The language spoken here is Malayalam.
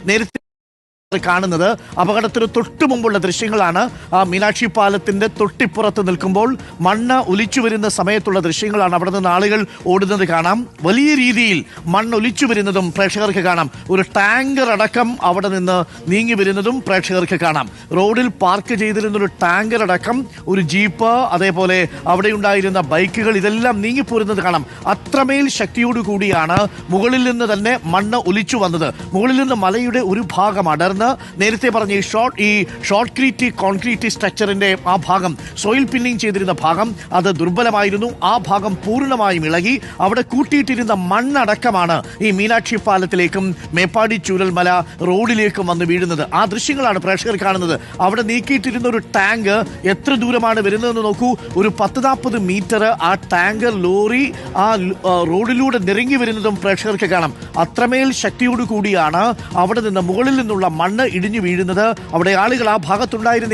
നേരത്തെ കാണുന്നത് അപകടത്തിന് തൊട്ടു മുമ്പുള്ള ദൃശ്യങ്ങളാണ്. മീനാക്ഷി പാലത്തിന്റെ തൊട്ടിപ്പുറത്ത് നിൽക്കുമ്പോൾ മണ്ണ് ഒലിച്ചു വരുന്ന സമയത്തുള്ള ദൃശ്യങ്ങളാണ്. അവിടെ നിന്ന് ആളുകൾ ഓടുന്നത് കാണാം. വലിയ രീതിയിൽ മണ്ണ് ഒലിച്ചു വരുന്നതും പ്രേക്ഷകർക്ക് കാണാം. ഒരു ടാങ്കർ അടക്കം അവിടെ നിന്ന് നീങ്ങി വരുന്നതും പ്രേക്ഷകർക്ക് കാണാം. റോഡിൽ പാർക്ക് ചെയ്തിരുന്നൊരു ടാങ്കർ അടക്കം, ഒരു ജീപ്പ്, അതേപോലെ അവിടെ ഉണ്ടായിരുന്ന ബൈക്കുകൾ, ഇതെല്ലാം നീങ്ങിപ്പോരുന്നത് കാണാം. അത്രമേൽ ശക്തിയോടു കൂടിയാണ് മുകളിൽ നിന്ന് തന്നെ മണ്ണ് ഒലിച്ചു വന്നത്. മുകളിൽ നിന്ന് മലയുടെ ഒരു ഭാഗം അടർന്ന് നേരത്തെ പറഞ്ഞ ഈ ഷോർട്ട് കോൺക്രീറ്റ് സ്ട്രക്ചറിന്റെ ആ ഭാഗം, സോയിൽ പിന്നിങ് ചെയ്തിരുന്ന ഭാഗം, അത് ദുർബലമായിരുന്നു. ആ ഭാഗം പൂർണ്ണമായും ഇളകി അവിടെ കൂട്ടിയിട്ടിരുന്ന മണ്ണടക്കമാണ് ഈ മീനാക്ഷി പാലത്തിലേക്കും മേപ്പാടി ചൂരൽമല റോഡിലേക്കും വന്ന് വീഴുന്നത്. ആ ദൃശ്യങ്ങളാണ് പ്രേക്ഷകർ കാണുന്നത്. അവിടെ നീക്കിയിട്ടിരുന്ന ഒരു ടാങ്ക് എത്ര ദൂരമാണ് വരുന്നതെന്ന് നോക്കൂ. ഒരു 10-40 മീറ്റർ ആ ടാങ്കർ ലോറി ആ റോഡിലൂടെ നിറങ്ങി വരുന്നതും പ്രേക്ഷകർക്ക് കാണാം. അത്രമേൽ ശക്തിയോടു കൂടിയാണ് അവിടെ നിന്ന് മുകളിൽ നിന്നുള്ള മണ്ണ് ഇടിഞ്ഞു വീഴുന്നത്. അവിടെ ആളുകൾ, ആ ഭാഗത്തുണ്ടായിരുന്ന